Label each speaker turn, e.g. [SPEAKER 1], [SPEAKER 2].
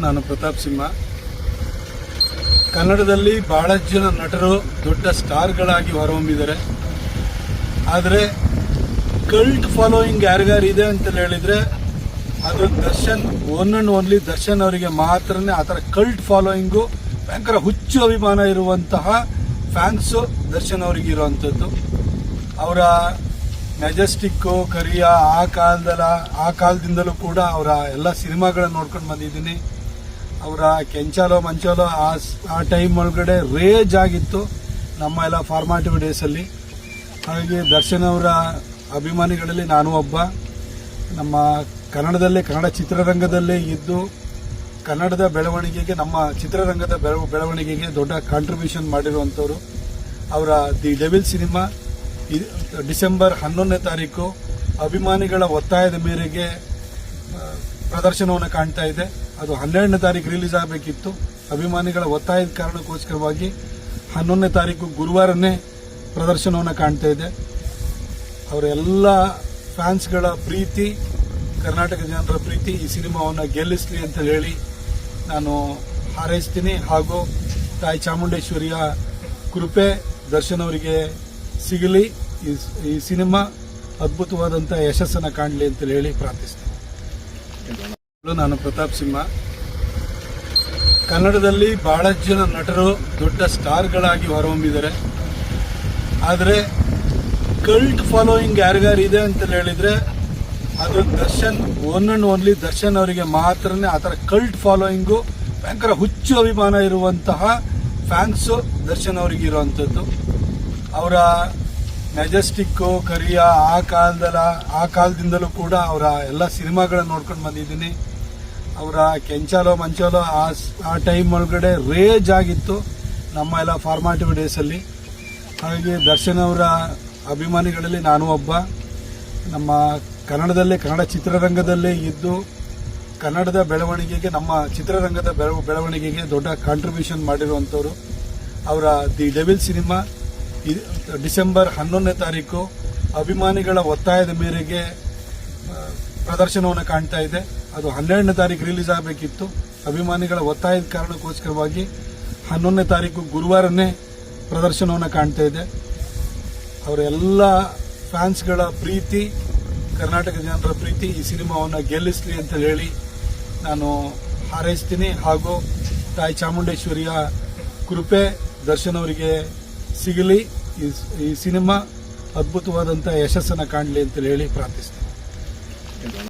[SPEAKER 1] ನಾನು ಪ್ರತಾಪ್ ಸಿಂಹ. ಕನ್ನಡದಲ್ಲಿ ಬಹಳಷ್ಟು ಜನ ನಟರು ದೊಡ್ಡ ಸ್ಟಾರ್ಗಳಾಗಿ ಹೊರಹೊಮ್ಮಿದ್ದಾರೆ. ಆದರೆ ಕಲ್ಟ್ ಫಾಲೋಯಿಂಗ್ ಯಾರಿಗಾರಿದೆ ಅಂತ ಹೇಳಿದ್ರೆ ಅದು Darshan, one and only Darshan ಅವರಿಗೆ ಮಾತ್ರನೇ ಆ ಥರ ಕಲ್ಟ್ ಫಾಲೋಯಿಂಗು, ಭಯಂಕರ ಹುಚ್ಚು ಅಭಿಮಾನ ಇರುವಂತಹ ಫ್ಯಾನ್ಸು ದರ್ಶನ್ ಅವರಿಗೆ ಇರುವಂಥದ್ದು. ಅವರ ಮೆಜೆಸ್ಟಿಕ್ಕು, ಕರಿಯ ಆ ಕಾಲದಿಂದಲೂ ಕೂಡ ಅವರ ಎಲ್ಲ ಸಿನಿಮಾಗಳನ್ನ ನೋಡ್ಕೊಂಡು ಬಂದಿದ್ದೀನಿ. ಅವರ ಕೆಂಚಾಲೋ ಮಂಚಾಲೋ ಆ ಟೈಮ್ ಒಳಗಡೆ ರೇಜ್ ಆಗಿತ್ತು ನಮ್ಮ ಎಲ್ಲ ಫಾರ್ಮಾಟಿವ್ ಡೇಸಲ್ಲಿ. ಹಾಗೆ ದರ್ಶನ್ ಅವರ ಅಭಿಮಾನಿಗಳಲ್ಲಿ ನಾನು ಒಬ್ಬ. ನಮ್ಮ ಕನ್ನಡ ಚಿತ್ರರಂಗದಲ್ಲೇ ಇದ್ದು ಕನ್ನಡದ ಬೆಳವಣಿಗೆಗೆ, ನಮ್ಮ ಚಿತ್ರರಂಗದ ಬೆಳವಣಿಗೆಗೆ ದೊಡ್ಡ ಕಾಂಟ್ರಿಬ್ಯೂಷನ್ ಮಾಡಿರುವಂಥವ್ರು. ಅವರ ದಿ ಡೆವಿಲ್ ಸಿನಿಮಾ ಡಿಸೆಂಬರ್ 11ನೇ ತಾರೀಕು ಅಭಿಮಾನಿಗಳ ಒತ್ತಾಯದ ಮೇರೆಗೆ ಪ್ರದರ್ಶನವನ್ನು ಕಾಣ್ತಾ ಇದೆ. ಅದು 12ನೇ ತಾರೀಕು ರಿಲೀಸ್ ಆಗಬೇಕಿತ್ತು. ಅಭಿಮಾನಿಗಳ ಒತ್ತಾಯದ ಕಾರಣಕ್ಕೋಸ್ಕರವಾಗಿ 11ನೇ ತಾರೀಕು ಗುರುವಾರನೇ ಪ್ರದರ್ಶನವನ್ನು ಕಾಣ್ತಾ ಇದೆ. ಅವರೆಲ್ಲ ಫ್ಯಾನ್ಸ್ಗಳ ಪ್ರೀತಿ, ಕರ್ನಾಟಕ ಜನರ ಪ್ರೀತಿ ಈ ಸಿನಿಮಾವನ್ನು ಗೆಲ್ಲಿಸಲಿ ಅಂತ ಹೇಳಿ ನಾನು ಹಾರೈಸ್ತೀನಿ. ಹಾಗೂ ತಾಯಿ ಚಾಮುಂಡೇಶ್ವರಿಯ ಕೃಪೆ ದರ್ಶನ್ ಅವರಿಗೆ ಸಿಗಲಿ, ಈ ಸಿನಿಮಾ ಅದ್ಭುತವಾದಂಥ ಯಶಸ್ಸನ್ನು ಕಾಣಲಿ ಅಂತ ಹೇಳಿ ಪ್ರಾರ್ಥಿಸ್ತೀನಿ. ನಾನು ಪ್ರತಾಪ್ ಸಿಂಹ. ಕನ್ನಡದಲ್ಲಿ ಬಹಳಷ್ಟು ಜನ ನಟರು ದೊಡ್ಡ ಸ್ಟಾರ್ಗಳಾಗಿ ಹೊರಹೊಮ್ಮಿದ್ದಾರೆ. ಆದರೆ ಕಲ್ಟ್ ಫಾಲೋಯಿಂಗ್ ಯಾರಿಗಾರಿದೆ ಅಂತ ಹೇಳಿದ್ರೆ ಅದು Darshan, one and only Darshan ಅವರಿಗೆ ಮಾತ್ರನೇ ಆ ಥರ ಕಲ್ಟ್ ಫಾಲೋಯಿಂಗು, ಭಯಂಕರ ಹುಚ್ಚು ಅಭಿಮಾನ ಇರುವಂತಹ ಫ್ಯಾನ್ಸು ದರ್ಶನ್ ಅವರಿಗೆ ಇರುವಂಥದ್ದು. ಅವರ ಮೆಜೆಸ್ಟಿಕ್ಕು, ಕರಿಯ ಆ ಕಾಲದಿಂದಲೂ ಕೂಡ ಅವರ ಎಲ್ಲ ಸಿನಿಮಾಗಳನ್ನ ನೋಡ್ಕೊಂಡು ಬಂದಿದ್ದೀನಿ. ಅವರ ಕೆಂಚಾಲೋ ಮಂಚಾಲೋ ಆ ಟೈಮ್ ಒಳಗಡೆ ರೇಜ್ ಆಗಿತ್ತು ನಮ್ಮ ಎಲ್ಲ ಫಾರ್ಮಾಟಿವ್ ಡೇಸಲ್ಲಿ. ಹಾಗೆ ದರ್ಶನ್ ಅವರ ಅಭಿಮಾನಿಗಳಲ್ಲಿ ನಾನು ಒಬ್ಬ. ನಮ್ಮ ಕನ್ನಡ ಚಿತ್ರರಂಗದಲ್ಲೇ ಇದ್ದು ಕನ್ನಡದ ಬೆಳವಣಿಗೆಗೆ, ನಮ್ಮ ಚಿತ್ರರಂಗದ ಬೆಳವಣಿಗೆಗೆ ದೊಡ್ಡ ಕಾಂಟ್ರಿಬ್ಯೂಷನ್ ಮಾಡಿರುವಂಥವ್ರು. ಅವರ ದಿ ಡೆವಿಲ್ ಸಿನಿಮಾ ಡಿಸೆಂಬರ್ 11ನೇ ತಾರೀಕು ಅಭಿಮಾನಿಗಳ ಒತ್ತಾಯದ ಮೇರೆಗೆ ಪ್ರದರ್ಶನವನ್ನು ಕಾಣ್ತಾ ಇದೆ. ಅದು 12ನೇ ತಾರೀಕು ರಿಲೀಸ್ ಆಗಬೇಕಿತ್ತು. ಅಭಿಮಾನಿಗಳ ಒತ್ತಾಯದ ಕಾರಣಕ್ಕೋಸ್ಕರವಾಗಿ 11ನೇ ತಾರೀಕು ಗುರುವಾರನೇ ಪ್ರದರ್ಶನವನ್ನು ಕಾಣ್ತಾ ಇದೆ. ಅವರೆಲ್ಲ ಫ್ಯಾನ್ಸ್ಗಳ ಪ್ರೀತಿ, ಕರ್ನಾಟಕ ಜನರ ಪ್ರೀತಿ ಈ ಸಿನಿಮಾವನ್ನು ಗೆಲ್ಲಿಸಲಿ ಅಂತ ಹೇಳಿ ನಾನು ಹಾರೈಸ್ತೀನಿ. ಹಾಗೂ ತಾಯಿ ಚಾಮುಂಡೇಶ್ವರಿಯ ಕೃಪೆ ದರ್ಶನ್ ಅವರಿಗೆ ಸಿಗಲಿ, ಈ ಸಿನಿಮಾ ಅದ್ಭುತವಾದಂಥ ಯಶಸ್ಸನ್ನು ಕಾಣಲಿ ಅಂತ ಹೇಳಿ ಪ್ರಾರ್ಥಿಸ್ತೀನಿ.